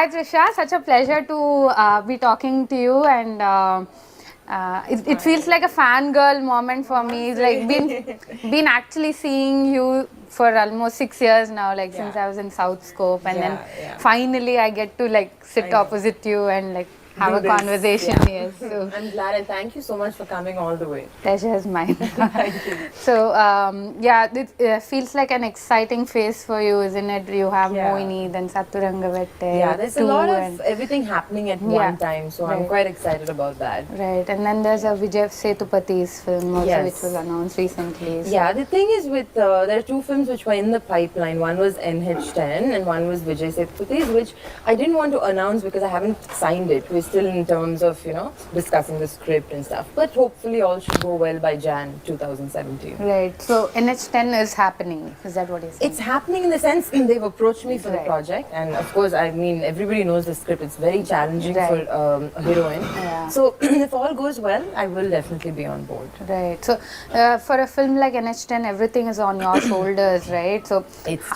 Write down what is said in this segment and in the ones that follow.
Hi Trisha, such a pleasure to be talking to you, and it feels like a fangirl moment for me. It's like been actually seeing you for almost 6 years now, like since I was in South Scope, and then finally I get to like sit opposite you and like have a conversation. Yes, so I'm glad, and thank you so much for coming all the way. pleasure is mine. Thank you. So yeah, it feels like an exciting phase for you, isn't it? You have Moini, then Saturangavette. Yeah, there's a lot of everything happening at one time, so I'm quite excited about that. Right, and then there's a Vijay Setupathi's film also, which was announced recently. So. Yeah, the thing is with, there are two films which were in the pipeline. One was NH10 and one was Vijay Setupathi's, which I didn't want to announce because I haven't signed it. We're still in terms of, discussing the script and stuff. But hopefully all should go well by Jan 2017. Right, so NH10 is happening. Is that what you're saying? It's happening in the sense they've approached me for the project. And of course, I mean, everybody knows the script. It's very challenging for a heroine. So if all goes well, I will definitely be on board. Right. So for a film like NH10, everything is on your shoulders, right? So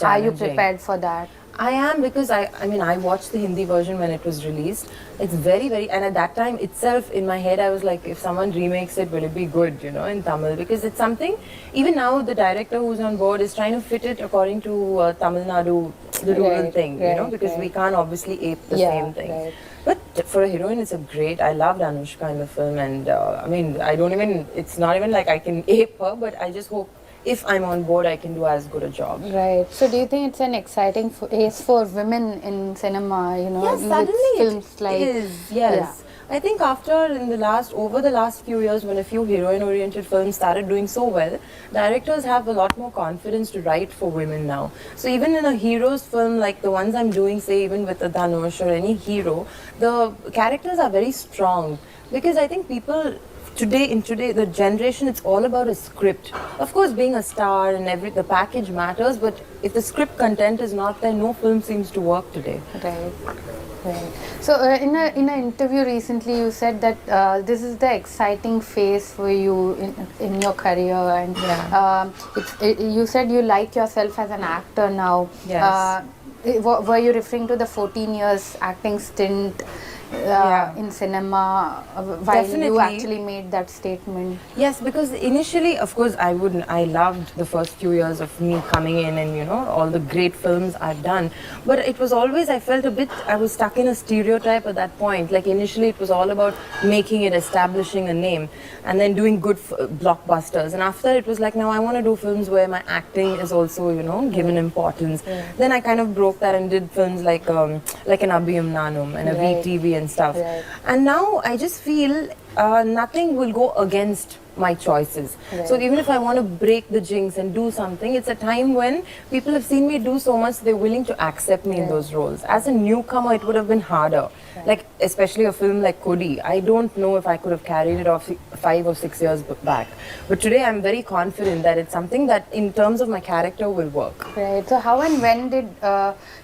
are you prepared for that? I am, because I mean, I watched the Hindi version when it was released. It's very, and at that time itself, in my head, I was like, if someone remakes it, will it be good, in Tamil? Because it's something, even now, the director who's on board is trying to fit it according to Tamil Nadu, the rural thing, because we can't obviously ape the same thing. But for a heroine, it's I loved Anushka in the film, and I mean, it's not even like I can ape her, but I just hope if I'm on board, I can do as good a job. Right. So do you think it's an exciting phase for women in cinema, Yes, suddenly films like is, yes. I think over the last few years, when a few heroine-oriented films started doing so well, directors have a lot more confidence to write for women now. So even in a hero's film, like the ones I'm doing, say even with a Dhanush or any hero, the characters are very strong, because I think people today, the generation, it's all about a script. Of course, being a star and the package matters, but if the script content is not there, no film seems to work today. Right. Right. So in an interview recently, you said that this is the exciting phase for you in your career, and you said you like yourself as an actor now. Yes. Were you referring to the 14 years acting stint in cinema while you actually made that statement? Yes, because initially, of course, I loved the first few years of me coming in and, all the great films I've done. But it was always, I felt I was stuck in a stereotype at that point. Like initially, it was all about making it, establishing a name, and then doing good blockbusters. And after, it was like, now I want to do films where my acting is also, given importance. Then I kind of broke that and did films like an Abhiyam Nanum and a VTV and stuff. And now I just feel nothing will go against my choices. So even if I want to break the jinx and do something, it's a time when people have seen me do so much, they're willing to accept me in those roles. As a newcomer, it would have been harder. Like, especially a film like Codi, I don't know if I could have carried it off 5 or 6 years back. But today I'm very confident that it's something that in terms of my character will work. Right. So how and when did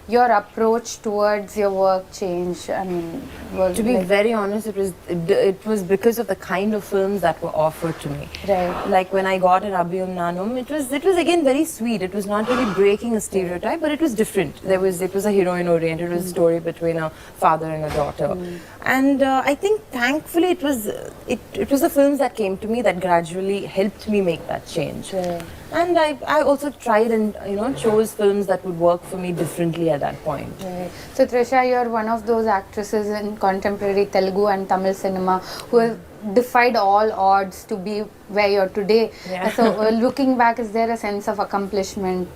your approach towards your work change? I mean, to be very honest, it was because of the kind of films that were offered to me. Right. Like when I got an Abhiyam Nanum, it was again very sweet. It was not really breaking a stereotype, but it was different. It was a heroine oriented. It was a story between a father and a daughter. And I think thankfully it was the films that came to me that gradually helped me make that change. And I also tried and chose films that would work for me differently at that point. Right. So Trisha, you're one of those actresses in contemporary Telugu and Tamil cinema who have defied all odds to be where you're today. So looking back, is there a sense of accomplishment?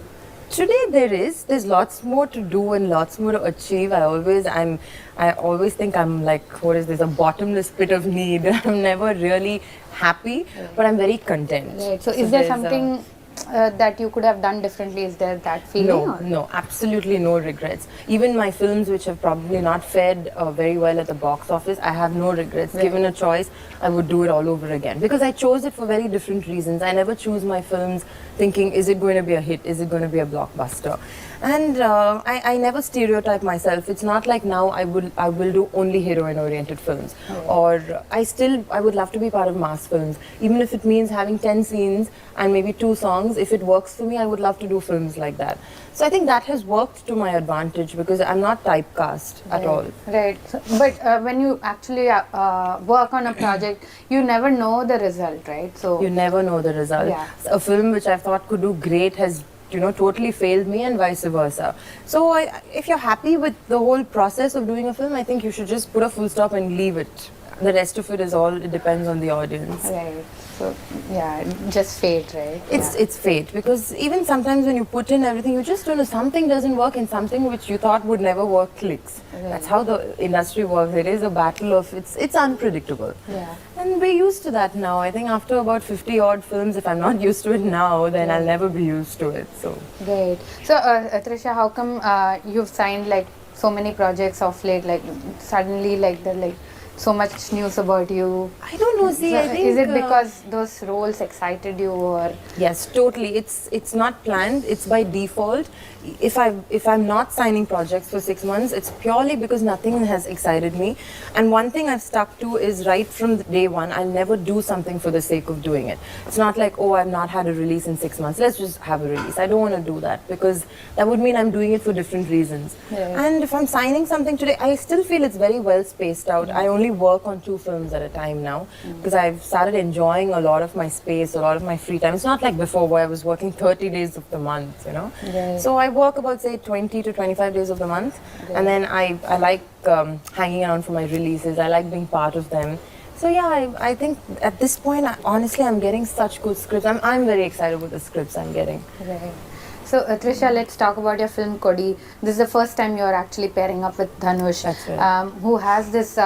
Today there's lots more to do and lots more to achieve. I always think I'm like, what is this, a bottomless pit of need. I'm never really happy, but I'm very content. Right. So is there something that you could have done differently? Is there that feeling? No, absolutely no regrets. Even my films which have probably not fared very well at the box office, I have no regrets. Given a choice, I would do it all over again, because I chose it for very different reasons. I never choose my films thinking, is it going to be a hit? Is it going to be a blockbuster? And I never stereotype myself. It's not like now I will do only heroine-oriented films. Or I would love to be part of mass films. Even if it means having 10 scenes and maybe 2 songs, songs. If it works for me, I would love to do films like that. So I think that has worked to my advantage because I'm not typecast at all. Right. So, but when you actually work on a project, you never know the result, right? So You never know the result. Yeah. A film which I thought could do great has, you know, totally failed me, and vice versa. So if you're happy with the whole process of doing a film, I think you should just put a full stop and leave it. The rest of it is all, it depends on the audience. right. So yeah, just fate, right? It's fate, because even sometimes when you put in everything, you just don't know, something doesn't work and something which you thought would never work clicks. That's how the industry works. It is a battle of, it's unpredictable. Yeah. And we're used to that now. I think after about 50 odd films, if I'm not used to it now, then I'll never be used to it. So Great. So Trisha, how come you've signed like so many projects of late? Like suddenly, like they're like so much news about you. I don't know. See, So, I think is it because those roles excited you, or yes, totally. It's not planned. It's by default. If I'm not signing projects for 6 months, it's purely because nothing has excited me. And one thing I've stuck to is right from day one, I'll never do something for the sake of doing it. It's not like, oh, I've not had a release in 6 months, let's just have a release. I don't want to do that, because that would mean I'm doing it for different reasons. And if I'm signing something today, I still feel it's very well spaced out. I only work on 2 films at a time now, because I've started enjoying a lot of my space, a lot of my free time. It's not like before where I was working 30 days of the month, you know. So I work about, say, 20 to 25 days of the month, and then I like hanging around for my releases. I like being part of them. So yeah, I think at this point, honestly, I'm getting such good scripts. I'm very excited with the scripts I'm getting. right? So Trisha, let's talk about your film Codi. This is the first time you're actually pairing up with Dhanush, That's right. who has this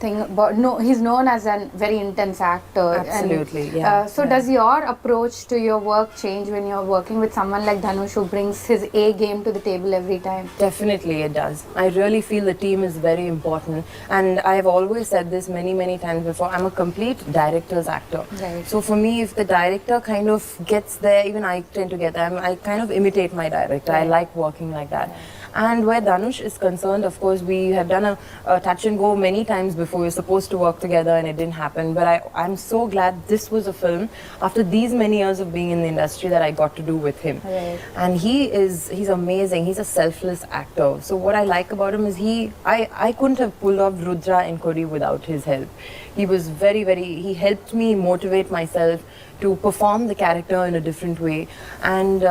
thing about, no, he's known as a very intense actor. Absolutely, and, yeah. So does your approach to your work change when you're working with someone like Dhanush, who brings his A game to the table every time? Definitely it does. I really feel the team is very important, and I've always said this many times before, I'm a complete director's actor. Right. So for me, if the director kind of gets there, even I tend to get there, I kind of imitate my director. I like working like that. And where Dhanush is concerned, of course, we have done a touch and go many times before. We were supposed to work together and it didn't happen. But I'm so glad this was a film, after these many years of being in the industry, that I got to do with him. Right. And he's amazing. He's a selfless actor. So what I like about him is I couldn't have pulled off Rudra and Codi without his help. He was he helped me motivate myself to perform the character in a different way. And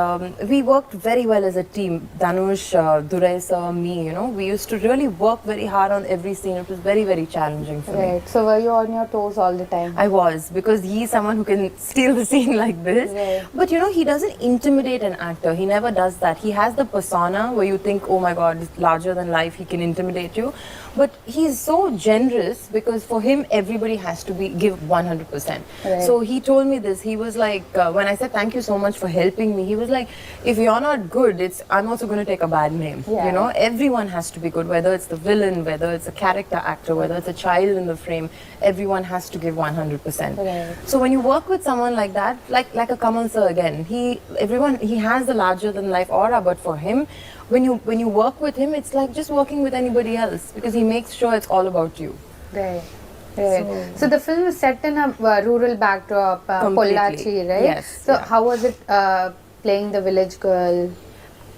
we worked very well as a team. Dhanush, Durai sir, me, you know, we used to really work very hard on every scene. It was very challenging for me. Right. So were you on your toes all the time? I was, because he's someone who can steal the scene like this. Right. But you know, he doesn't intimidate an actor. He never does that. He has the persona where you think, oh my God, it's larger than life. He can intimidate you. But he's so generous, because for him, everybody has to give 100%. Right. So he told me this. He was like, when I said thank you so much for helping me, he was like, if you're not good, I'm also going to take a bad name. Yeah. You know, everyone has to be good, whether it's the villain, whether it's a character actor, whether it's a child in the frame, everyone has to give 100%. Right. So when you work with someone like that, like a Kamal sir again, he has the larger than life aura, but for him, when you work with him, it's like just working with anybody else, because he makes sure it's all about you. Right. Right. So the film is set in a rural backdrop, Completely. Pollachi, right? Yes, So yeah. how was it playing the village girl?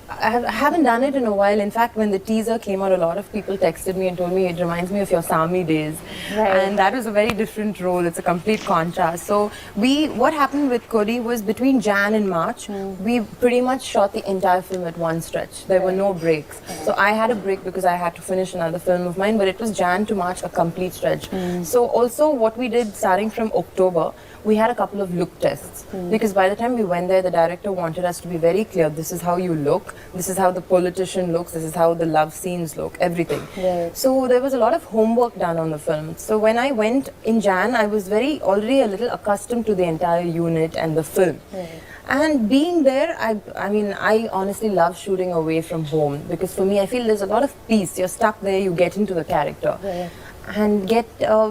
I haven't done it in a while. In fact, when the teaser came out, a lot of people texted me and told me it reminds me of your Sami days. Right. And that was a very different role. It's a complete contrast. So what happened with Codi was between Jan and March, we pretty much shot the entire film at one stretch. There were no breaks. So I had a break because I had to finish another film of mine, but it was Jan to March, a complete stretch. So also what we did starting from October, we had a couple of look tests, because by the time we went there, the director wanted us to be very clear. This is how you look. This is how the politician looks. This is how the love scenes look. Everything. Right. So there was a lot of homework done on the film. So when I went in Jan, I was already a little accustomed to the entire unit and the film. Right. And being there, I honestly love shooting away from home, because for me, I feel there's a lot of peace. You're stuck there. You get into the character. Right. And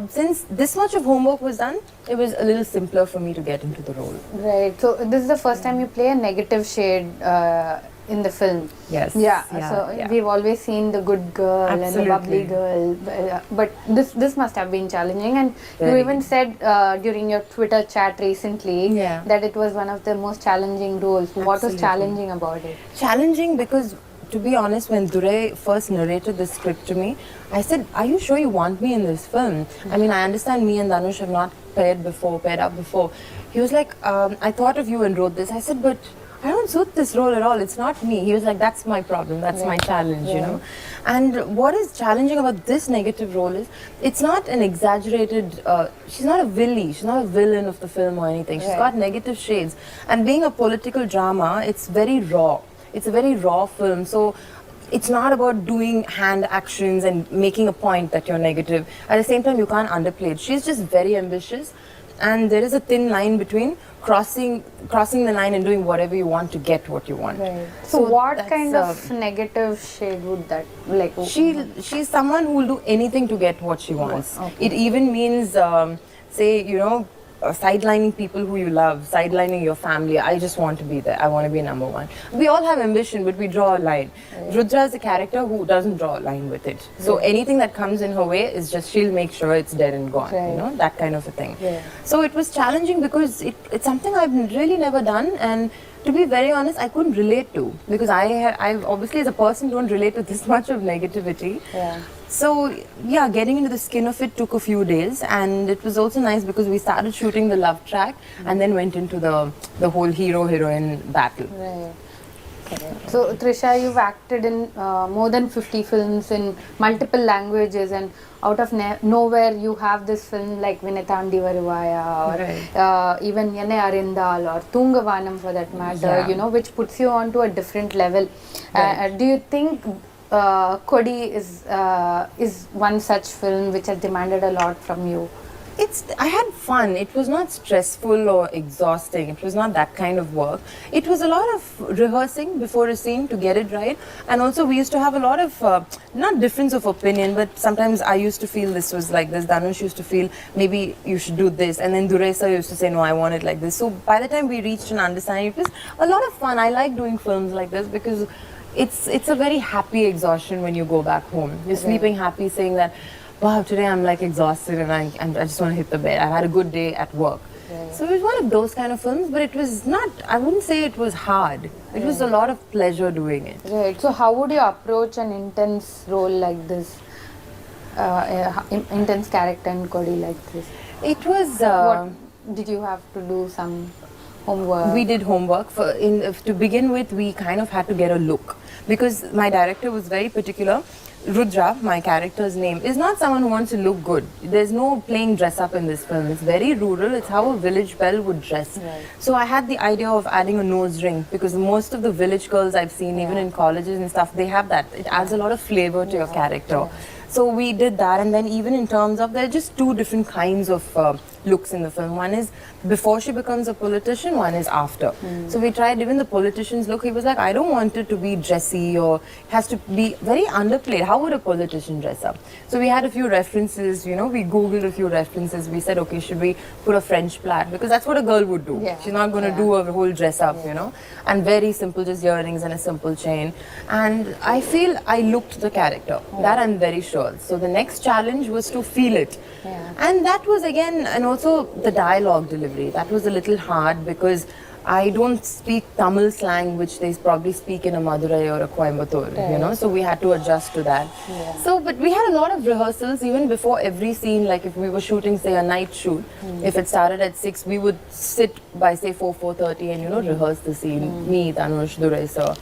since this much of homework was done, it was a little simpler for me to get into the role. Right. So this is the first time you play a negative shade in the film. Yes. So we've always seen the good girl and the bubbly girl, but this must have been challenging. And you even said during your Twitter chat recently that it was one of the most challenging roles. What was challenging about it? Challenging because, to be honest, when Durai first narrated the script to me, I said, "Are you sure you want me in this film?" I mean, I understand me and Dhanush have not paired up before. He was like, "I thought of you and wrote this." I said, "But I don't suit this role at all. It's not me." He was like, "That's my problem. That's my challenge, you know." And what is challenging about this negative role is it's not an exaggerated. She's not a villain. She's not a villain of the film or anything. She's got negative shades. And being a political drama, it's very raw. It's a very raw film. So it's not about doing hand actions and making a point that you're negative. At the same time, you can't underplay it. She's just very ambitious. And there is a thin line between crossing the line and doing whatever you want to get what you want. Right. So what kind of negative shade would that like? She's someone who will do anything to get what she wants. It even means, say, you know, sidelining people who you love, sidelining your family. I just want to be there. I want to be number one. We all have ambition, but we draw a line. Rudra is a character who doesn't draw a line with it. So anything that comes in her way is just, she'll make sure it's dead and gone. You know, that kind of a thing. So it was challenging because it's something I've really never done, and to be very honest, I couldn't relate to, because I obviously as a person don't relate to this much of negativity. So yeah, getting into the skin of it took a few days, and it was also nice because we started shooting the love track and then went into the whole hero-heroine battle. So Trisha, you've acted in more than 50 films in multiple languages, and out of nowhere you have this film like Vinetandi Varuvaya, or even Yene Arindal or Tungavanam for that matter, you know, which puts you onto a different level. Do you think Codi is one such film which has demanded a lot from you? I had fun. It was not stressful or exhausting. It was not that kind of work. It was a lot of rehearsing before a scene to get it right. And also we used to have a lot of, not difference of opinion, but sometimes I used to feel this was like this. Dhanush used to feel maybe you should do this. And then Duresa used to say, no, I want it like this. So by the time we reached an understanding, it was a lot of fun. I like doing films like this because it's a very happy exhaustion when you go back home. You're sleeping happy, saying that, wow, today I'm like exhausted and I just want to hit the bed. I've had a good day at work. So it was one of those kind of films, but it was not, I wouldn't say it was hard. It was a lot of pleasure doing it. Right. So how would you approach an intense role like this? Intense character in Codi like this? It was... did you have to do some homework? We did homework. To begin with, we kind of had to get a look, because my director was very particular. Rudra, my character's name, is not someone who wants to look good. There's no playing dress up in this film. It's very rural. It's how a village belle would dress. So I had the idea of adding a nose ring, because most of the village girls I've seen, even in colleges and stuff, they have that. It adds a lot of flavor to your character. So we did that, and then even in terms of, there are just two different kinds of looks in the film. One is before she becomes a politician, one is after. So we tried even the politician's look. He was like, I don't want it to be dressy, or it has to be very underplayed. How would a politician dress up? So we had a few references, you know, we Googled a few references. We said, okay, should we put a French plaid? Because that's what a girl would do. She's not going to do a whole dress up, you know. And very simple, just earrings and a simple chain. And I feel I looked the character. That I'm very sure. So the next challenge was to feel it. And that was again, and also the dialogue delivery. That was a little hard because I don't speak Tamil slang, which they probably speak in a Madurai or a Coimbatore, you know, so we had to adjust to that. So, but we had a lot of rehearsals even before every scene. Like if we were shooting, say, a night shoot, if it started at 6, we would sit by, say, 4:30 and, you know, rehearse the scene. Me, Tanush, Duresa.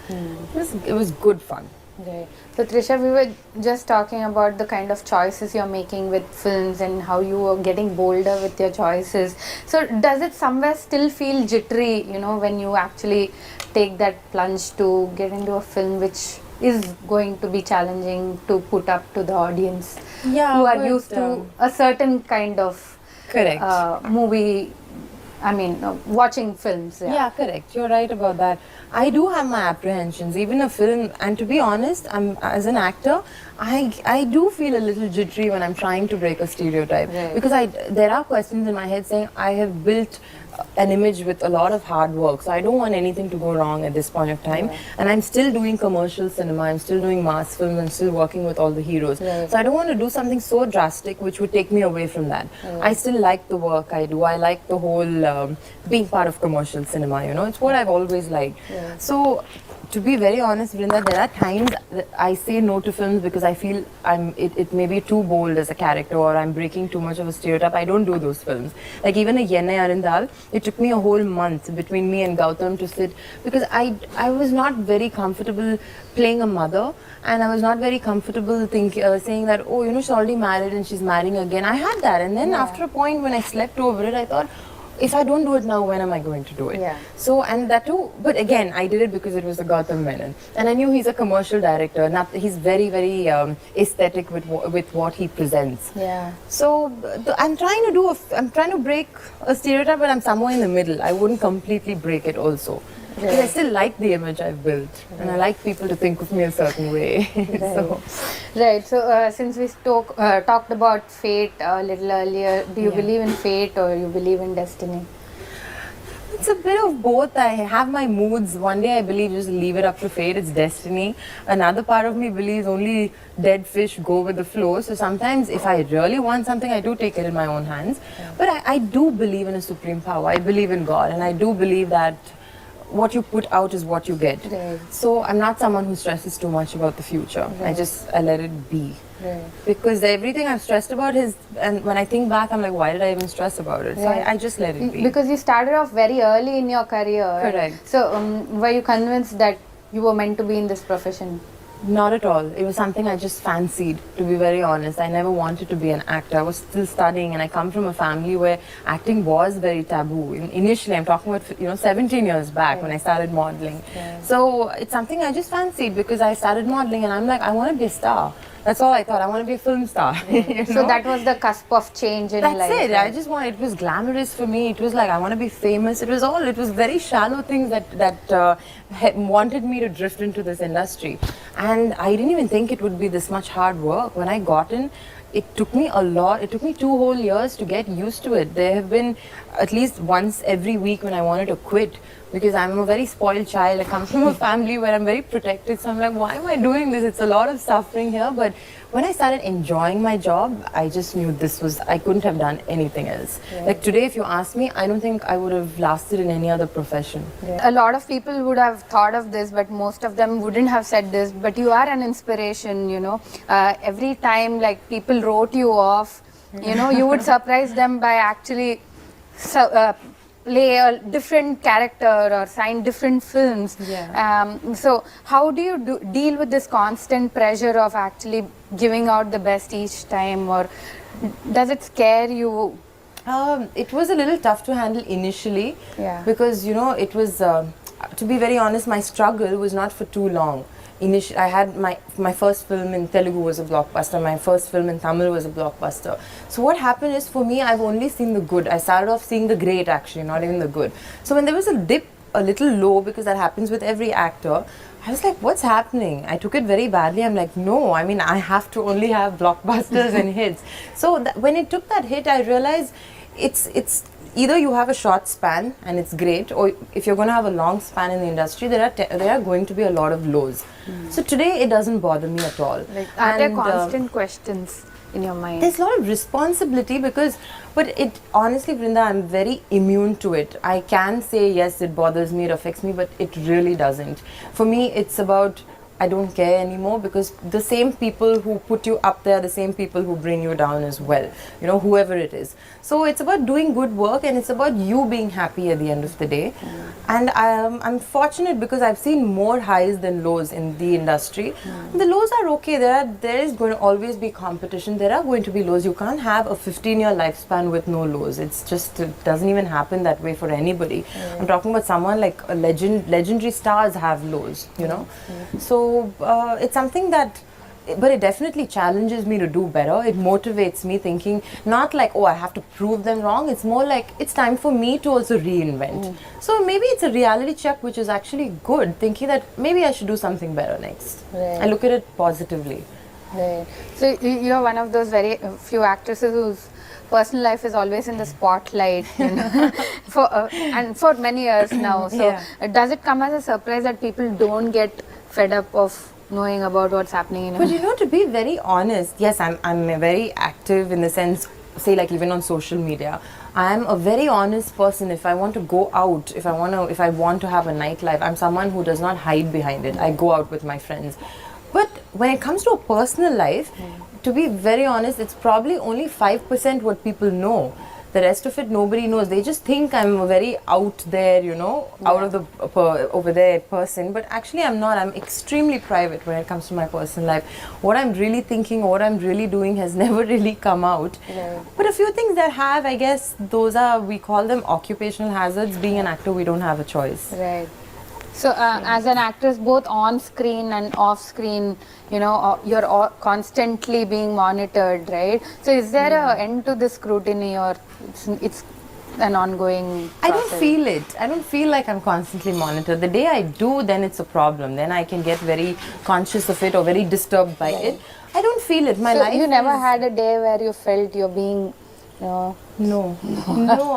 It was good fun. Right. So Trisha, we were just talking about the kind of choices you're making with films and how you are getting bolder with your choices. So does it somewhere still feel jittery, you know, when you actually take that plunge to get into a film which is going to be challenging to put up to the audience who are used to a certain kind of movie, I mean, watching films. Yeah, correct. You're right about that. I do have my apprehensions, even a film, and to be honest, as an actor, I do feel a little jittery when I'm trying to break a stereotype, because there are questions in my head saying I have built an image with a lot of hard work. So I don't want anything to go wrong at this point of time. And I'm still doing commercial cinema, I'm still doing mass films, I'm still working with all the heroes. So I don't want to do something so drastic which would take me away from that. I still like the work I do. I like the whole being part of commercial cinema, you know. It's what I've always liked. So to be very honest, Vrinda, there are times that I say no to films because I feel it may be too bold as a character, or I'm breaking too much of a stereotype. I don't do those films. Like even a Yenne Arindal, it took me a whole month between me and Gautam to sit, because I was not very comfortable playing a mother, and I was not very comfortable saying that, oh, you know, she's already married and she's marrying again. I had that, and then after a point when I slept over it, I thought, if I don't do it now, when am I going to do it? So, and that too, but again, I did it because it was a Gautam Menon. And I knew he's a commercial director. He's very, very aesthetic with what he presents. So, I'm trying to break a stereotype, but I'm somewhere in the middle. I wouldn't completely break it also. Because I still like the image I've built, and I like people to think of me a certain way. So, since we talked about fate a little earlier, do you believe in fate or you believe in destiny? It's a bit of both. I have my moods. One day I believe just leave it up to fate, it's destiny. Another part of me believes only dead fish go with the flow. So sometimes if I really want something, I do take it in my own hands. But I do believe in a supreme power. I believe in God, and I do believe that what you put out is what you get. So I'm not someone who stresses too much about the future. I let it be. Because everything I've stressed about and when I think back, I'm like, why did I even stress about it? So I just let it be. Because you started off very early in your career. Correct. So were you convinced that you were meant to be in this profession? Not at all. It was something I just fancied, to be very honest. I never wanted to be an actor. I was still studying, and I come from a family where acting was very taboo. Initially, I'm talking about 17 years back when I started modeling. So it's something I just fancied because I started modeling, and I'm like, I want to be a star. That's all I thought. I want to be a film star. So that was the cusp of change in life. That's it. I just wanted. It was glamorous for me. It was like I want to be famous. It was very shallow things that wanted me to drift into this industry, and I didn't even think it would be this much hard work. When I got in, it took me a lot. It took me 2 whole years to get used to it. There have been at least once every week when I wanted to quit, because I'm a very spoiled child. I come from a family where I'm very protected, so I'm like, why am I doing this? It's a lot of suffering here. But when I started enjoying my job, I just knew I couldn't have done anything else. Like today, if you ask me, I don't think I would have lasted in any other profession. A lot of people would have thought of this, but most of them wouldn't have said this. But you are an inspiration, you know. Every time like people wrote you off, you know, you would surprise them by actually play a different character or sign different films. So how do you deal with this constant pressure of actually giving out the best each time, or does it scare you? It was a little tough to handle initially, because it was, to be very honest, my struggle was not for too long. I had my first film in Telugu was a blockbuster, my first film in Tamil was a blockbuster. So what happened is, for me, I've only seen the good. I started off seeing the great, actually, not even the good. So when there was a dip, a little low, because that happens with every actor, I was like, what's happening? I took it very badly. I'm like, no, I mean, I have to only have blockbusters and hits. So when it took that hit, I realized it's either you have a short span and it's great, or if you're going to have a long span in the industry, there are going to be a lot of lows. So today it doesn't bother me at all. Like, are there constant questions in your mind? There's a lot of responsibility, but it honestly, Vrinda, I'm very immune to it. I can say yes, it bothers me, it affects me, but it really doesn't. For me, it's about, I don't care anymore, because the same people who put you up there, the same people who bring you down as well, whoever it is. So it's about doing good work, and it's about you being happy at the end of the day. And I'm fortunate because I've seen more highs than lows in the industry. The lows are okay. There is going to always be competition. There are going to be lows. You can't have a 15-year lifespan with no lows. It doesn't even happen that way for anybody. I'm talking about someone like a legendary stars have lows, So it's something but it definitely challenges me to do better. It motivates me, thinking not like, oh, I have to prove them wrong. It's more like, it's time for me to also reinvent. So maybe it's a reality check, which is actually good, thinking that maybe I should do something better next. I look at it positively. So you're one of those very few actresses who's personal life is always in the spotlight, and for many years now. So does it come as a surprise that people don't get fed up of knowing about what's happening in your But to be very honest, yes, I'm very active in the sense, say like even on social media. I'm a very honest person. If I want to go out, if I want to have a nightlife, I'm someone who does not hide behind it. I go out with my friends. But when it comes to a personal life, to be very honest, it's probably only 5% what people know. The rest of it nobody knows. They just think I'm a very out there, out of the over there person. But actually I'm not. I'm extremely private when it comes to my personal life. What I'm really thinking, what I'm really doing has never really come out. But a few things that have, I guess, we call them occupational hazards. Being an actor, we don't have a choice. Right. So, as an actress, both on screen and off screen, you're constantly being monitored, right? So, is there an end to this scrutiny, or it's an ongoing process? I don't feel it. I don't feel like I'm constantly monitored. The day I do, then it's a problem. Then I can get very conscious of it or very disturbed by it. I don't feel it. My life. You never had a day where you felt you're being. No,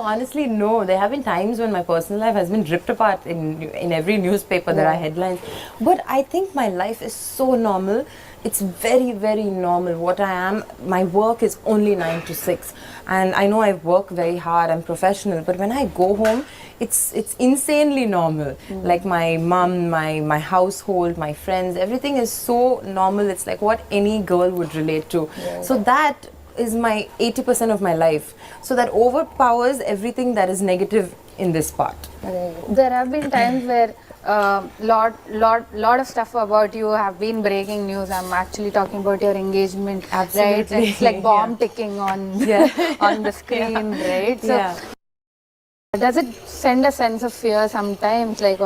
honestly, no. There have been times when my personal life has been ripped apart in every newspaper. There are headlines, but I think my life is so normal. It's very, very normal. What I am, my work is only 9 to 6, and I know I work very hard. I'm professional, but when I go home, it's insanely normal. Like my mom, my household, my friends, everything is so normal. It's like what any girl would relate to. So that is my 80% of my life. So that overpowers everything that is negative in this part. There have been times where lot of stuff about you have been breaking news. I'm actually talking about your engagement. Absolutely. Right? It's like bomb ticking on on the screen, right? So does it send a sense of fear sometimes, like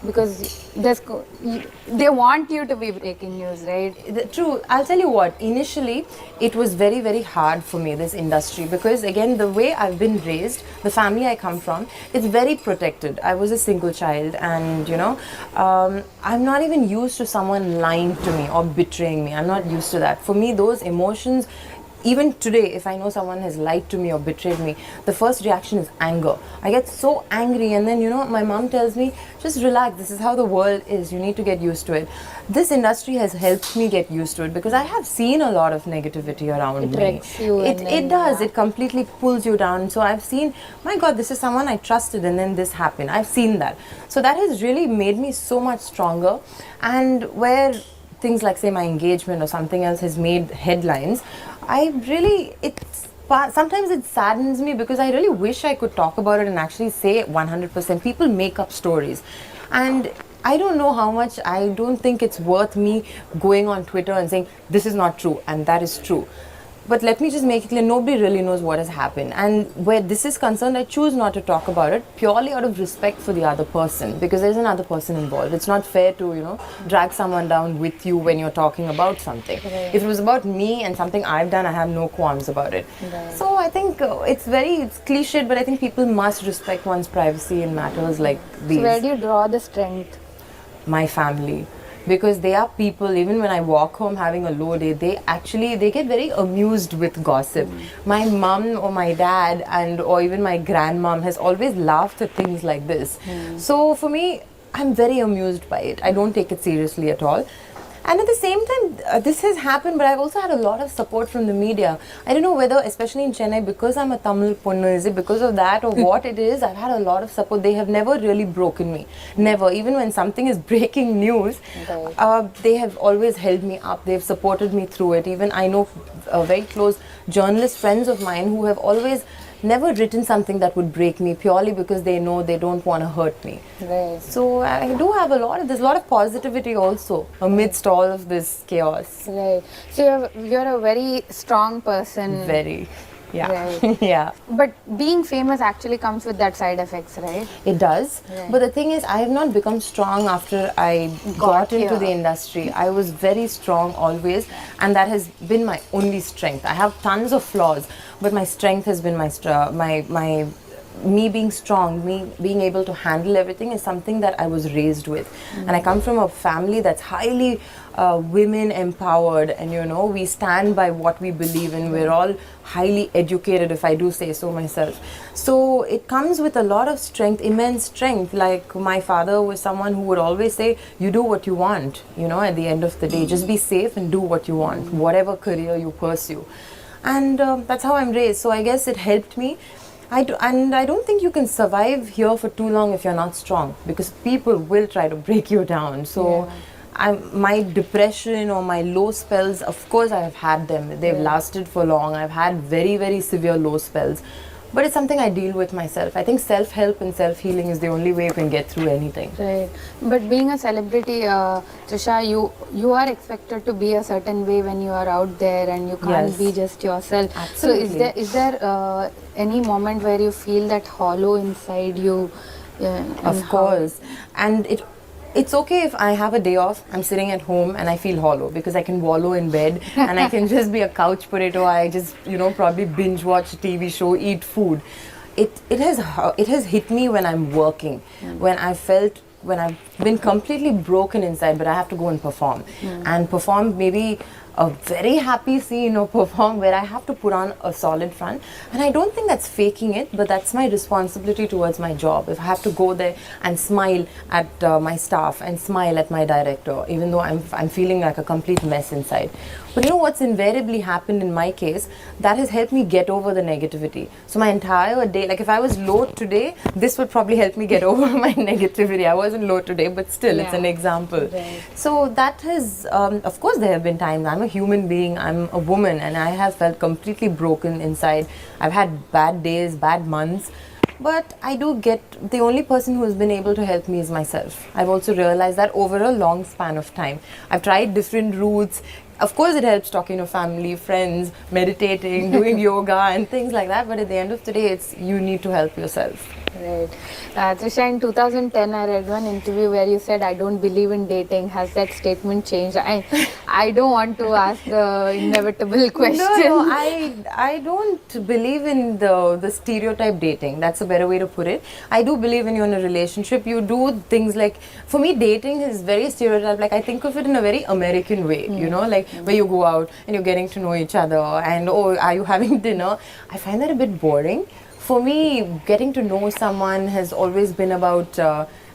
because they want you to be breaking news, right? True. I'll tell you what, initially it was very, very hard for me, this industry, because again, the way I've been raised, the family I come from, it's very protected. I was a single child, and I'm not even used to someone lying to me or betraying me. I'm not used to that. For me, those emotions, even today, if I know someone has lied to me or betrayed me, the first reaction is anger. I get so angry, and then my mom tells me, just relax, this is how the world is, you need to get used to it. This industry has helped me get used to it, because I have seen a lot of negativity around me. Wrecks you. It does, it completely pulls you down. So I've seen, my God, this is someone I trusted, and then this happened. I've seen that. So that has really made me so much stronger. And where things like, say, my engagement or something else has made headlines, sometimes it saddens me, because I really wish I could talk about it and actually say 100%. People make up stories, and I don't know how much. I don't think it's worth me going on Twitter and saying this is not true and that is true. But let me just make it clear, nobody really knows what has happened. And where this is concerned, I choose not to talk about it purely out of respect for the other person, because there's another person involved. It's not fair to, drag someone down with you when you're talking about something. Right. If it was about me and something I've done, I have no qualms about it. Right. So I think it's cliched, but I think people must respect one's privacy in matters like these. So where do you draw the strength? My family. Because they are people, even when I walk home having a low day, they get very amused with gossip. My mom or my dad or even my grandmom has always laughed at things like this. So for me, I'm very amused by it. I don't take it seriously at all. And at the same time, this has happened, but I've also had a lot of support from the media. I don't know whether, especially in Chennai, because I'm a Tamil punnu, is it because of that or what it is, I've had a lot of support. They have never really broken me. Never. Even when something is breaking news, they have always held me up. They've supported me through it. Even I know very close journalist friends of mine who have always never written something that would break me, purely because they know they don't want to hurt me. Right. So I do have there's a lot of positivity also amidst all of this chaos. Right. So you're a very strong person. Very. Yeah. Right. Yeah. But being famous actually comes with that side effects, right? It does. Right. But the thing is, I have not become strong after I got into the industry. I was very strong always, and that has been my only strength. I have tons of flaws, but my strength has been my me being strong, me being able to handle everything is something that I was raised with. And I come from a family that's highly women empowered, and you know, we stand by what we believe in. We're all highly educated, if I do say so myself. So it comes with a lot of strength, immense strength. Like my father was someone who would always say, you do what you want, you know, at the end of the day, just be safe and do what you want, whatever career you pursue. And that's how I'm raised. So I guess it helped me. And I don't think you can survive here for too long if you're not strong, because people will try to break you down. So my depression or my low spells, of course I have had them. They've lasted for long. I've had very, very severe low spells. But it's something I deal with myself. I think self-help and self-healing is the only way you can get through anything. Right. But being a celebrity, Trisha, you are expected to be a certain way when you are out there, and you can't be just yourself. Absolutely. So is there any moment where you feel that hollow inside you? Of course. And it's okay if I have a day off, I'm sitting at home and I feel hollow, because I can wallow in bed and I can just be a couch potato. I just, you know, probably binge watch a TV show, eat food. It has hit me when I'm working, when I've been completely broken inside, but I have to go and perform. And perform maybe a very happy scene, or perform where I have to put on a solid front. And I don't think that's faking it, but that's my responsibility towards my job. If I have to go there and smile at my staff and smile at my director, even though I'm feeling like a complete mess inside. But you know what's invariably happened in my case, that has helped me get over the negativity. So my entire day, like if I was low today, this would probably help me get over my negativity. I wasn't low today, but still, it's an example. Right. So that has, of course there have been times, I'm a human being, I'm a woman, and I have felt completely broken inside. I've had bad days, bad months. But I do get, the only person who has been able to help me is myself. I've also realized that over a long span of time. I've tried different routes. Of course it helps talking to family, friends, meditating, doing yoga and things like that. But at the end of the day, it's you need to help yourself. Right. Trisha, in 2010, I read one interview where you said, I don't believe in dating. Has that statement changed? I don't want to ask the inevitable question. No, I don't believe in the stereotype dating. That's a better way to put it. I do believe when you're in a relationship, you do things like, for me, dating is very stereotyped. Like I think of it in a very American way, you know, like where you go out and you're getting to know each other and, oh, are you having dinner? I find that a bit boring. For me, getting to know someone has always been about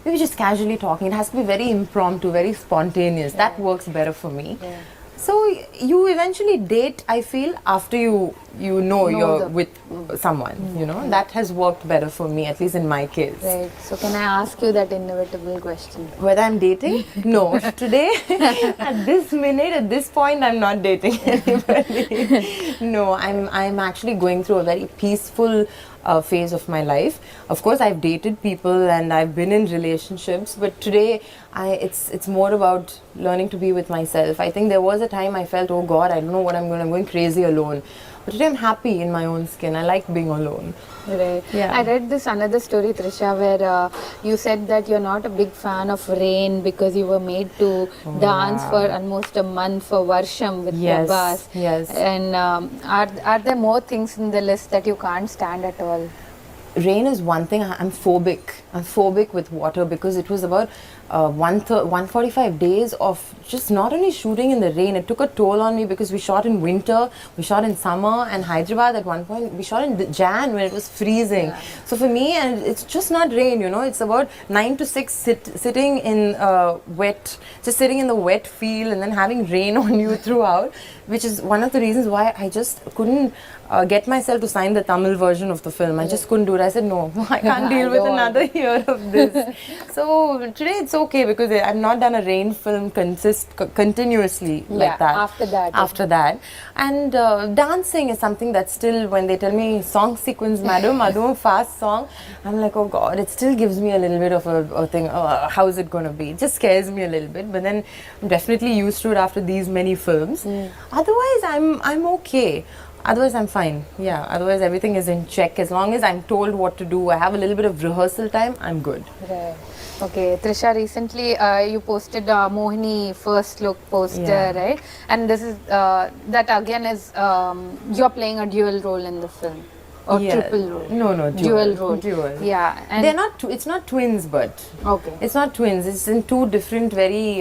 maybe just casually talking. It has to be very impromptu, very spontaneous. That works better for me. Yeah. So you eventually date, I feel, after you know you're with someone, you know. That has worked better for me, at least in my case. Right. So can I ask you that inevitable question? Whether I'm dating? No. Today, at this minute, at this point, I'm not dating anybody. No, I'm actually going through a very peaceful phase of my life. Of course, I've dated people and I've been in relationships, but today it's more about learning to be with myself. I think there was a time I felt, oh God, I don't know what I'm going crazy alone. But today I'm happy in my own skin. I like being alone. Right. Yeah. I read this another story, Trisha, where you said that you're not a big fan of rain because you were made to dance for almost a month for Varsham with Prabhas. Yes. And are there more things in the list that you can't stand at all? Rain is one thing. I'm phobic. I'm phobic with water because it was about 145 days of just not only shooting in the rain. It took a toll on me because we shot in winter, we shot in summer, and Hyderabad at one point we shot in Jan when it was freezing. Yeah. So for me, and it's just not rain, you know, it's about 9 to 6 sitting in wet, just sitting in the wet field and then having rain on you throughout, which is one of the reasons why I just couldn't get myself to sign the Tamil version of the film. I just couldn't do it. I said, no, I can't deal with another year of this. So today it's okay because I've not done a rain film continuously like that. After that. And dancing is something that still, when they tell me song sequence, madam, a fast song, I'm like, oh God, it still gives me a little bit of a thing, how is it going to be? It just scares me a little bit, but then I'm definitely used to it after these many films. Otherwise, I'm okay. Otherwise, I'm fine. Yeah, otherwise everything is in check. As long as I'm told what to do, I have a little bit of rehearsal time, I'm good. Right. Okay, Trisha, recently you posted Mohini first look poster, right? And this is, that again is, you're playing a dual role in the film. or Yeah. triple role? No, Dual role. Dual. Yeah, and They're not. It's not twins, but okay. it's not twins. It's in two different, very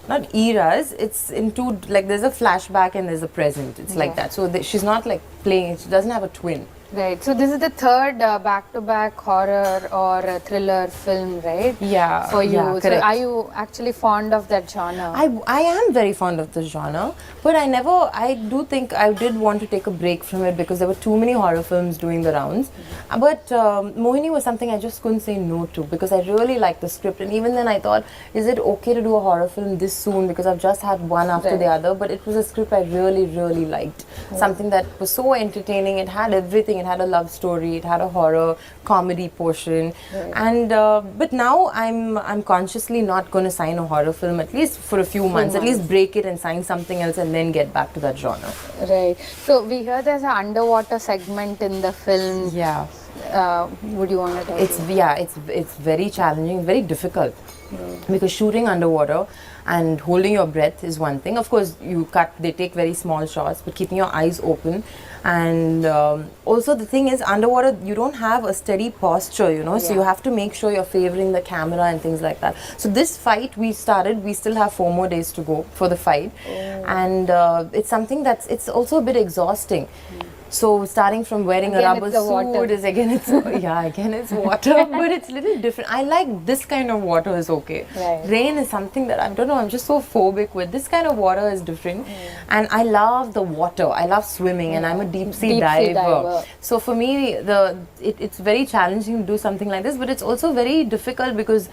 not eras. It's in two. Like there's a flashback and there's a present. It's like that. So she's not like playing. She doesn't have a twin. Right. So this is the third back-to-back horror or thriller film, right? Yeah. For you. Yeah, So correct. are you actually fond of that genre? I am very fond of the genre, but I do think I did want to take a break from it because there were too many horror films doing the rounds. But Mohini was something I just couldn't say no to because I really liked the script, and even then I thought, is it okay to do a horror film this soon because I've just had one after the other, but it was a script I really liked. Something that was so entertaining, it had everything. It had a love story, it had a horror comedy portion, and but now I'm consciously not going to sign a horror film at least for a few months. At least break it and sign something else, and then get back to that genre. Right. So we heard there's an underwater segment in the film. Yeah, Would you want to tell? it's very challenging, very difficult. Because shooting underwater and holding your breath is one thing. Of course, they take very small shots, but keeping your eyes open. And also the thing is, underwater, you don't have a steady posture, so you have to make sure you're favoring the camera and things like that. So this fight we still have 4 more days to go for the fight. And it's something it's also a bit exhausting. So starting from wearing Again, a rubber it's the suit water. is again it's water, but it's a little different. I like this kind of water is okay. Right. Rain is something that I don't know. I'm just so phobic with. This kind of water is different, and I love the water. I love swimming, and I'm a deep sea diver. So for me, it's very challenging to do something like this, but it's also very difficult because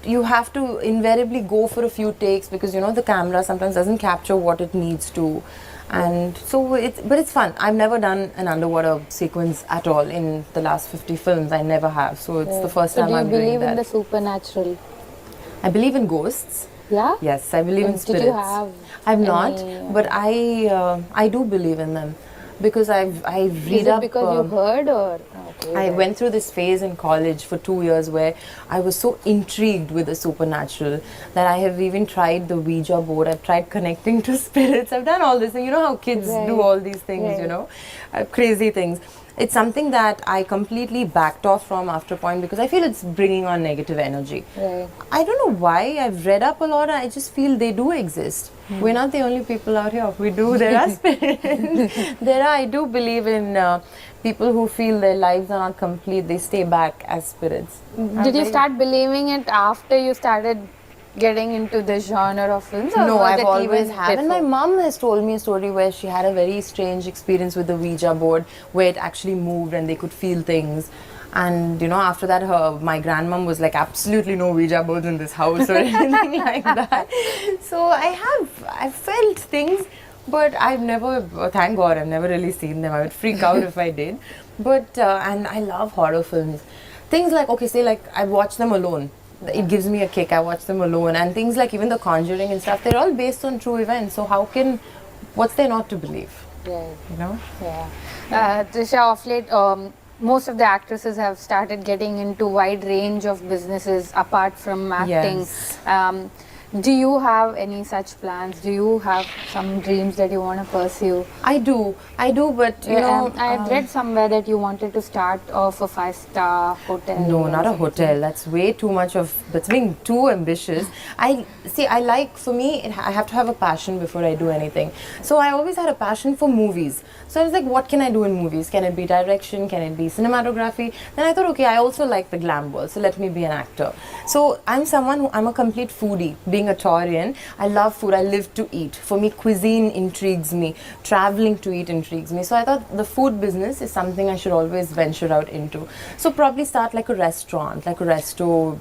you have to invariably go for a few takes because the camera sometimes doesn't capture what it needs to. And so it's fun. I've never done an underwater sequence at all in the last 50 films. I never have. So it's the first time I'm doing that. Do you believe in the supernatural? I believe in ghosts. Yeah? Yes, I believe in spirits. Did you have I've not, any, but I do believe in them because I read up. Is it because you heard or? Okay, I went through this phase in college for 2 years where I was so intrigued with the supernatural that I have even tried the Ouija board. I've tried connecting to spirits. I've done all this. And you know how kids do all these things, crazy things. It's something that I completely backed off from after a point because I feel it's bringing on negative energy. Right. I don't know why. I've read up a lot. I just feel they do exist. We're not the only people out here. We do. There are spirits. I do believe in people who feel their lives are not complete. They stay back as spirits. Did you start believing it after you started getting into this genre of films? Or No, was I've it always even had. And my before? mom has told me a story where she had a very strange experience with the Ouija board where it actually moved and they could feel things. And after that, my grandmom was like, absolutely no Ouija boards in this house or anything like that. So I've felt things, but I've never, thank God, I've never really seen them. I would freak out if I did. But, and I love horror films. Things like, I watch them alone. It gives me a kick. I watch them alone. And things like even The Conjuring and stuff, they're all based on true events. So what's there not to believe? Right. Yeah. Trisha, of late, most of the actresses have started getting into wide range of businesses apart from acting. Yes. Do you have any such plans? Do you have some dreams that you want to pursue? I do, but I've read somewhere that you wanted to start off a 5-star hotel. No, not a hotel. That's way too much that's being too ambitious. I have to have a passion before I do anything. So I always had a passion for movies. So I was like, what can I do in movies? Can it be direction? Can it be cinematography? Then I thought, okay, I also like the glam world, so let me be an actor. So I'm a complete foodie. Being a Taurian, I love food. I live to eat. For me, cuisine intrigues me. Traveling to eat intrigues me. So I thought the food business is something I should always venture out into. So probably start like a restaurant, like a resto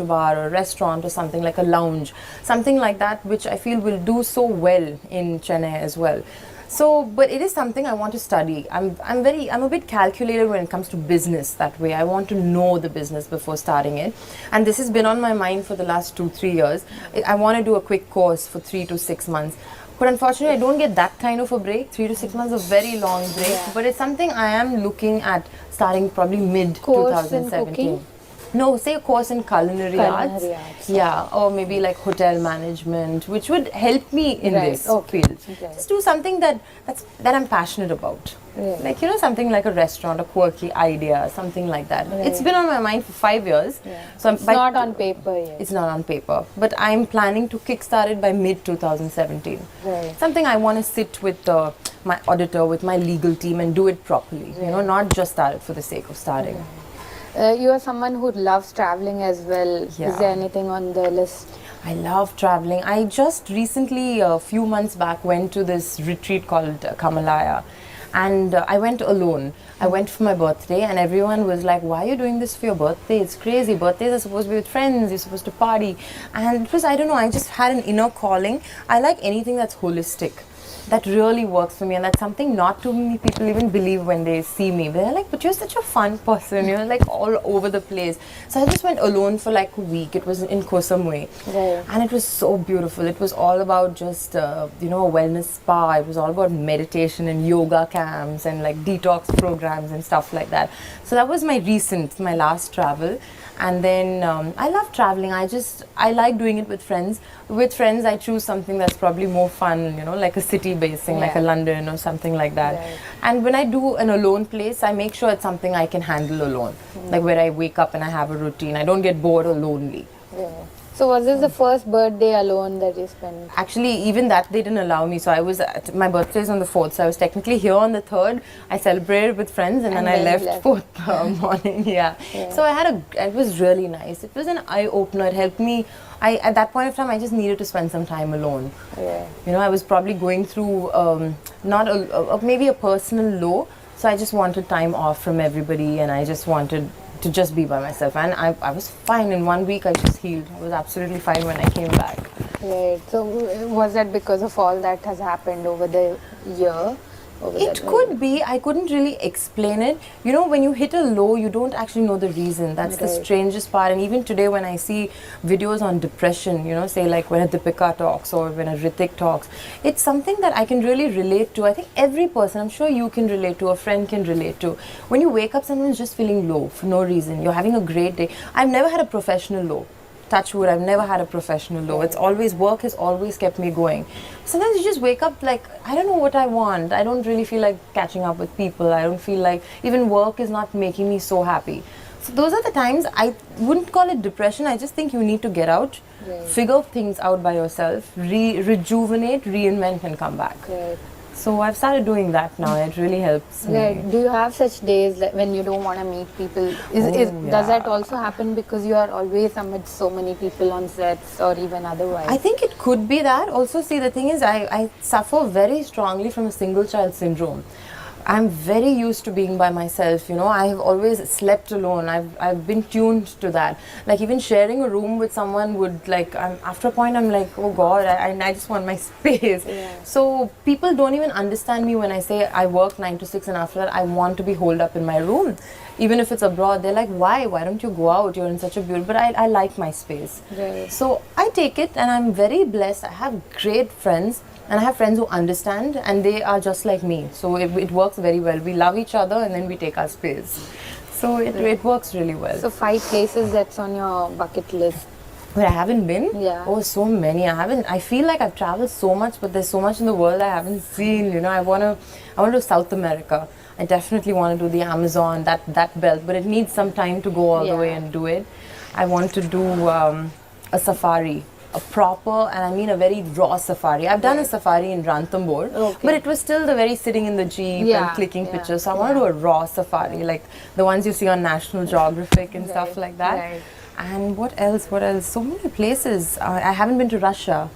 bar or a restaurant or something like a lounge, something like that, which I feel will do so well in Chennai as well. So, but it is something I want to study. I'm a bit calculated when it comes to business that way. I want to know the business before starting it. And this has been on my mind for the last 2-3 years. I want to do a quick course for 3 to 6 months. But unfortunately, I don't get that kind of a break. 3 to 6 months is a very long break. Yeah. But it's something I am looking at starting probably mid-2017. No, say a course in culinary arts. Culinary arts. Yeah, or maybe like hotel management, which would help me in Right, this okay, field. okay. Just do something that I'm passionate about. Right. Like, you know, something like a restaurant, a quirky idea, something like that. Right. It's been on my mind for 5 years. Yeah. So It's not on paper yet. It's not on paper, but I'm planning to kickstart it by mid 2017. Right. Something I want to sit with my auditor, with my legal team, and do it properly. You know, not just start it for the sake of starting. You are someone who loves traveling as well. Yeah. Is there anything on the list? I love traveling. I just recently, a few months back, went to this retreat called Kamalaya. And I went alone. I went for my birthday, and everyone was like, "Why are you doing this for your birthday? It's crazy. Birthdays are supposed to be with friends. You're supposed to party." And it was, I don't know, I just had an inner calling. I like anything that's holistic. That really works for me, and that's something not too many people even believe when they see me. They're like, "But you're such a fun person. You're like all over the place." So I just went alone for like a week. It was in Koh Samui, Right. and it was so beautiful. It was all about just you know, a wellness spa. It was all about meditation and yoga camps and like detox programs and stuff like that. So that was my last travel. And then I love traveling. I like doing it with friends. With friends, I choose something that's probably more fun, you know, like a city-based thing, like a London or something like that. Right. And when I do an alone place, I make sure it's something I can handle alone. Like where I wake up and I have a routine. I don't get bored or lonely. Yeah. So was this the first birthday alone that you spent? Actually, even that they didn't allow me. So I was my birthday is on the 4th, so I was technically here on the 3rd. I celebrated with friends, and then I left 4th morning. Yeah. So it was really nice. It was an eye opener. It helped me. At that point of time, I just needed to spend some time alone. Yeah. You know, I was probably going through maybe a personal low. So I just wanted time off from everybody, and I just wanted to just be by myself, and I was fine. In 1 week I just healed. I was absolutely fine when I came back. Right. So was that because of all that has happened over the year? It could be. I couldn't really explain it. You know, when you hit a low, you don't actually know the reason. That's the strangest part. And even today when I see videos on depression, you know, say like when a Deepika talks or when a Ritik talks, it's something that I can really relate to. I think every person, I'm sure you can relate to, a friend can relate to. When you wake up, someone's just feeling low for no reason. You're having a great day. I've never had a professional low. Touch wood, I've never had a professional low. It's always, work has always kept me going. Sometimes you just wake up like, I don't know what I want. I don't really feel like catching up with people. I don't feel like, even work is not making me so happy. So those are the times. I wouldn't call it depression. I just think you need to get out, figure things out by yourself, rejuvenate, reinvent, and come back. Right. So I've started doing that now. It really helps me. Right. Do you have such days that when you don't want to meet people? Does that also happen because you are always amidst so many people on sets or even otherwise? I think it could be that. Also, see, the thing is, I suffer very strongly from a single child syndrome. I'm very used to being by myself, you know. I have always slept alone. I've been tuned to that. Like even sharing a room with someone would like, after a point I'm like, oh God, I just want my space. Yeah. So people don't even understand me when I say I work 9 to 6 and after that I want to be holed up in my room. Even if it's abroad, they're like, why don't you go out? You're in such a beautiful, but I like my space. Right. So I take it, and I'm very blessed. I have great friends, and I have friends who understand, and they are just like me. So it works very well. We love each other, and then we take our space. So it works really well. So 5 places that's on your bucket list. Where I haven't been? Yeah. Oh, so many. I feel like I've traveled so much, but there's so much in the world I haven't seen. You know, I want to do South America. I definitely want to do the Amazon, that belt, but it needs some time to go all the way and do it. I want to do a safari, a proper, and I mean a very raw safari. I've done a safari in Ranthambore, but it was still the very sitting in the jeep and clicking pictures. So I want to do a raw safari, like the ones you see on National Geographic and stuff like that. Right. And what else? So many places. I haven't been to Russia.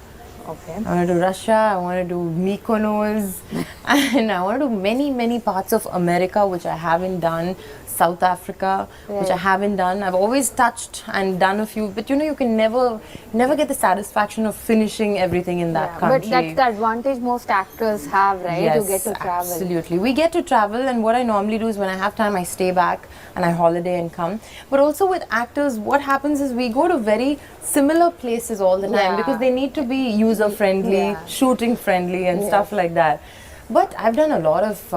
Okay. I want to do Russia, I want to do Mykonos, and I want to do many parts of America which I haven't done, South Africa, which I haven't done. I've always touched and done a few, but you know, you can never get the satisfaction of finishing everything in that country. But that's the advantage most actors have, right? Yes, You get to travel. Absolutely. We get to travel, and what I normally do is when I have time, I stay back and I holiday and come. But also with actors, what happens is we go to very similar places all the time because they need to be user friendly, shooting friendly, and stuff like that. But I've done a lot of,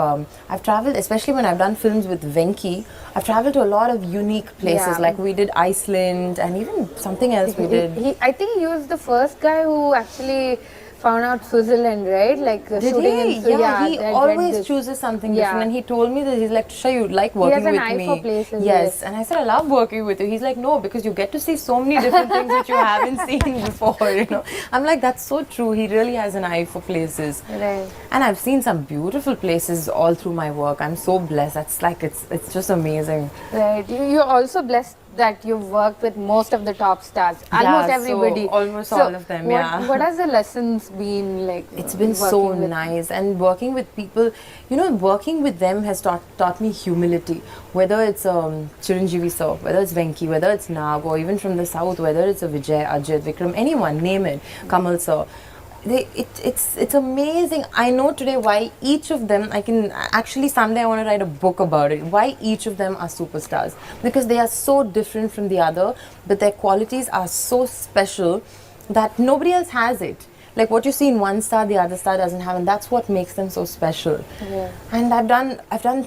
I've traveled, especially when I've done films with Venki, I've traveled to a lot of unique places. Yeah. Like we did Iceland and even something else we did. I think he was the first guy who actually found out Switzerland, right? Like Did shooting he? in Yeah, he I read always this. chooses something Yeah. different. And he told me that he's like, Trisha, you like working an with eye me. for places, Yes. yes. And I said, I love working with you. He's like, no, because you get to see so many different things which you haven't seen before, you know. I'm like, that's so true. He really has an eye for places. Right. And I've seen some beautiful places all through my work. I'm so blessed. That's like, it's just amazing. Right. You're also blessed that you've worked with most of the top stars. Almost Yeah, everybody. so almost all of them, yeah. What has the lessons been like? It's been so working with- nice, and working with people, you know, working with them has taught me humility. Whether it's Chiranjeevi sir, whether it's Venki, whether it's Nag, or even from the south, whether it's a Vijay, Ajit, Vikram, anyone, name it, Kamal sir. It's amazing. I know today why each of them, I can actually someday I want to write a book about it, why each of them are superstars, because they are so different from the other, but their qualities are so special that nobody else has it. Like what you see in one star, the other star doesn't have, and that's what makes them so special. Yeah. And I've done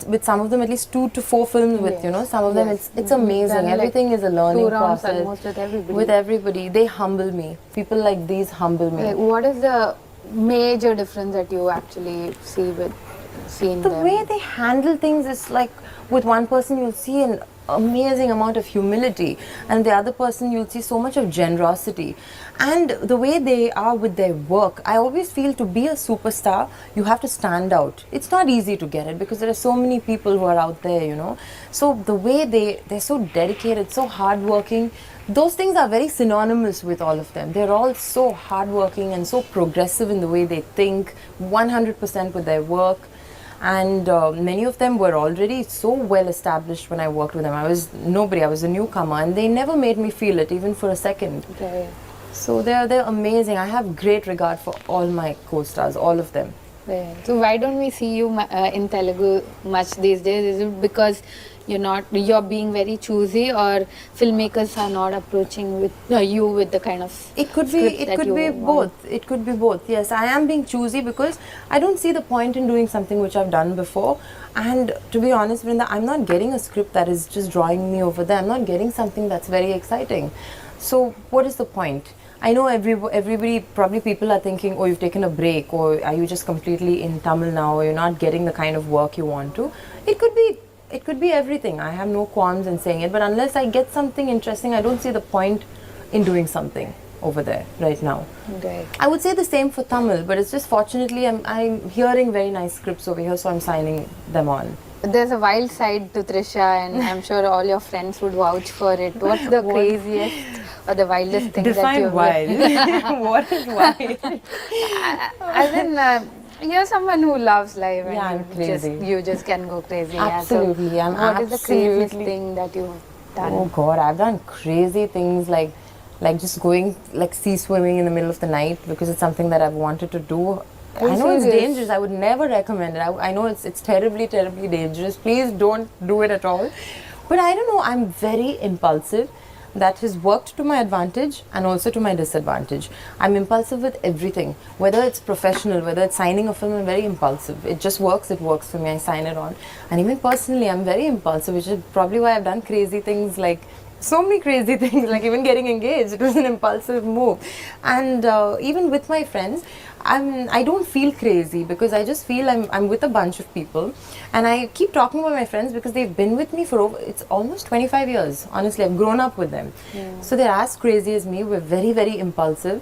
with some of them at least 2 to 4 films with, you know, some of them Yes. it's amazing. Done, like, Everything is a learning 2 rounds process. almost with everybody. With everybody, they humble me. People like these humble me. Like, what is the major difference that you actually see in The them? way they handle things is like, with one person you'll see an amazing amount of humility, and the other person you'll see so much of generosity. And the way they are with their work, I always feel to be a superstar you have to stand out. It's not easy to get it because there are so many people who are out there, you know. So the way they're so dedicated, so hardworking, those things are very synonymous with all of them. They're all so hardworking and so progressive in the way they think, 100% with their work. And many of them were already so well established when I worked with them. I was nobody, I was a newcomer, and they never made me feel it even for a second. Okay. So they're amazing. I have great regard for all my co-stars, all of them. Right. So why don't we see you in Telugu much these days? Is it because you're being very choosy, or filmmakers are not approaching with you with the kind of It could script be that you want? both. It could be both. Yes, I am being choosy because I don't see the point in doing something which I've done before. And to be honest, Vrinda, I'm not getting a script that is just drawing me over there. I'm not getting something that's very exciting. So what is the point? I know everybody, probably people are thinking, oh, you've taken a break, or are you just completely in Tamil now, or you're not getting the kind of work you want to. It could be everything. I have no qualms in saying it, but unless I get something interesting, I don't see the point in doing something over there right now. Right. I would say the same for Tamil, but it's just fortunately I'm hearing very nice scripts over here, so I'm signing them on. There's a wild side to Trisha, and I'm sure all your friends would vouch for it. What's the craziest or the wildest thing that Define you've wild. What is wild? As in, you're someone who loves life, and Yeah, I'm crazy. you just can go crazy. Absolutely, Yeah. I'm So what is the craziest absolutely- thing that you've done? Oh God, I've done crazy things like just going like sea swimming in the middle of the night because it's something that I've wanted to do. Are you I know it's serious? dangerous. I would never recommend it. I know it's terribly, terribly dangerous. Please don't do it at all. But I don't know. I'm very impulsive. That has worked to my advantage and also to my disadvantage. I'm impulsive with everything, whether it's professional, whether it's signing a film. I'm very impulsive. It just works. It works for me. I sign it on. And even personally, I'm very impulsive, which is probably why I've done crazy things like. So many crazy things, like even getting engaged. It was an impulsive move. And even with my friends, I don't feel crazy because I just feel I'm with a bunch of people, and I keep talking about my friends because they've been with me for it's almost 25 years. Honestly, I've grown up with them. So they're as crazy as me. We're very, very impulsive.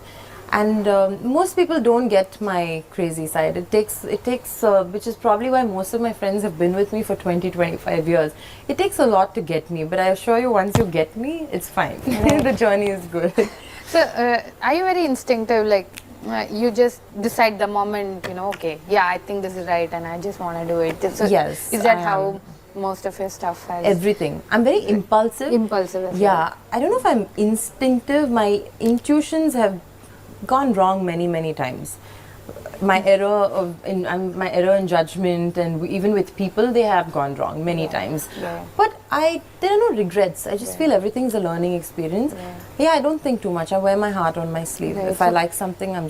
And most people don't get my crazy side. It takes, which is probably why most of my friends have been with me for 20, 25 years. It takes a lot to get me, but I assure you, once you get me, it's fine. The journey is good. So, are you very instinctive? Like, you just decide the moment, okay, yeah, I think this is right, and I just want to do it. So Yes, is that I how most of your stuff has? Everything. I'm very impulsive. Impulsive as well. Yeah. I don't know if I'm instinctive. My intuitions have gone wrong many, many times. my error in judgment, and even with people, they have gone wrong many times. Yeah. But there are no regrets. I just feel everything's a learning experience. Yeah, I don't think too much. I wear my heart on my sleeve. Right. If I like something, I'm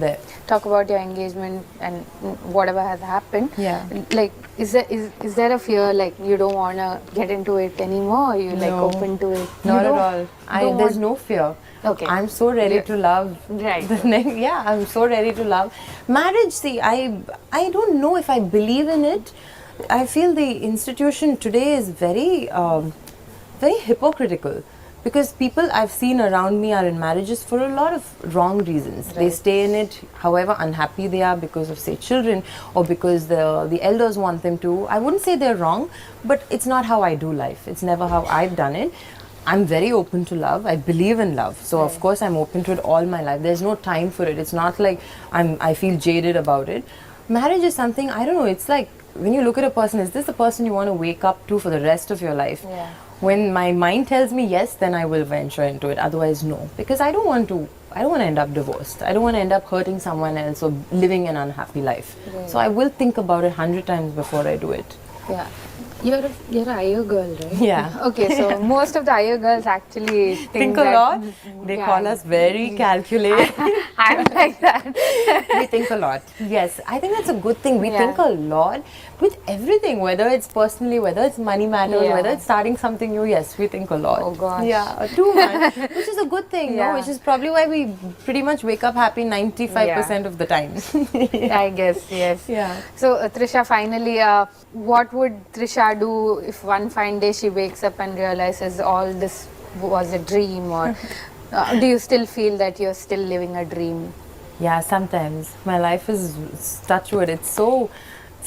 there. Talk about your engagement and whatever has happened. Yeah. Like, is there a fear like you don't wanna get into it anymore? Or you like No. open to it? Not You at all. don't There's want- no fear. Okay. I'm so ready to love. Right. Yeah, I'm so ready to love. Marriage, see, I don't know if I believe in it. I feel the institution today is very hypocritical, because people I've seen around me are in marriages for a lot of wrong reasons. They stay in it however unhappy they are, because of, say, children, or because the elders want them to. I wouldn't say they're wrong, but it's not how I do life. It's never how I've done it. I'm very open to love. I believe in love. So of course I'm open to it all my life. There's no time for it. It's not like I feel jaded about it. Marriage is something, I don't know, it's like when you look at a person, is this the person you want to wake up to for the rest of your life? Yeah. When my mind tells me yes, then I will venture into it. Otherwise, no. Because I don't want to end up divorced. I don't want to end up hurting someone else or living an unhappy life. Right. So I will think about it 100 times before I do it. Yeah. You're a IO girl, right? Yeah. Okay, so most of the IO girls actually Think a that- lot. They Yeah. call us very calculated. I'm like that. We think a lot. Yes, I think that's a good thing. We Yeah. think a lot with everything, whether it's personally, whether it's money matters, Yeah. whether it's starting something new. Yes, we think a lot. Oh, gosh. Yeah, too much, which is a good thing, Yeah. no? Which is probably why we pretty much wake up happy 95% of the time. I guess, yes. Yeah. So, Trisha, finally, what would Trisha do if one fine day she wakes up and realizes all this was a dream? Or do you still feel that you're still living a dream? Yeah, sometimes. My life is, touch wood, it's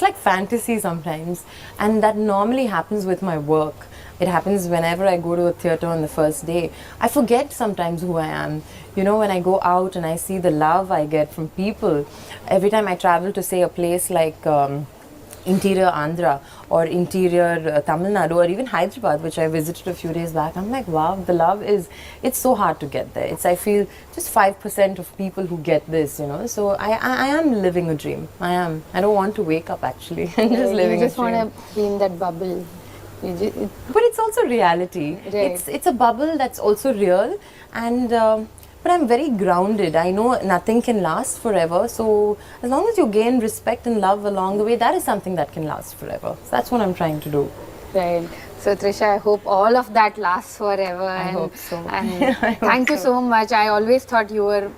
like fantasy sometimes. And that normally happens with my work. It happens whenever I go to a theatre on the first day. I forget sometimes who I am. You know, when I go out and I see the love I get from people, every time I travel to, say, a place like interior Andhra or interior Tamil Nadu or even Hyderabad, which I visited a few days back, I'm like, wow, the love it's so hard to get there. I feel just 5% of people who get this, you know. So I am living a dream. I am. I don't want to wake up actually. I'm just living You just a dream. want to be in that bubble. But it's also reality. Right. It's a bubble that's also real, and but I'm very grounded. I know nothing can last forever. So as long as you gain respect and love along the way, that is something that can last forever. So that's what I'm trying to do. Right. So, Trisha, I hope all of that lasts forever. I hope so. And I hope thank you so much. I always thought you were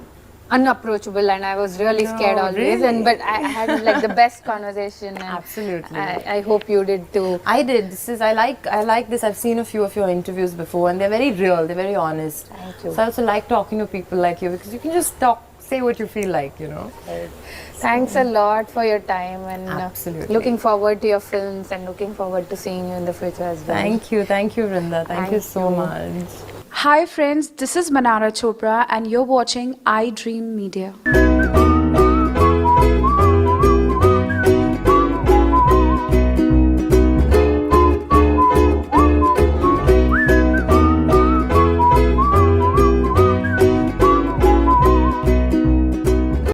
unapproachable, and I was really scared always. really? But I had like the best conversation. And Absolutely. I hope you did too. I did. I like this. I've seen a few of your interviews before, and they're very real. They're very honest. Thank you. So I also like talking to people like you, because you can just say what you feel like, you know. Thanks a lot for your time, and Absolutely. looking forward to your films and looking forward to seeing you in the future as well. Thank you, Vrinda. Thank you so much. Hi friends, this is Manara Chopra and you're watching iDream Media.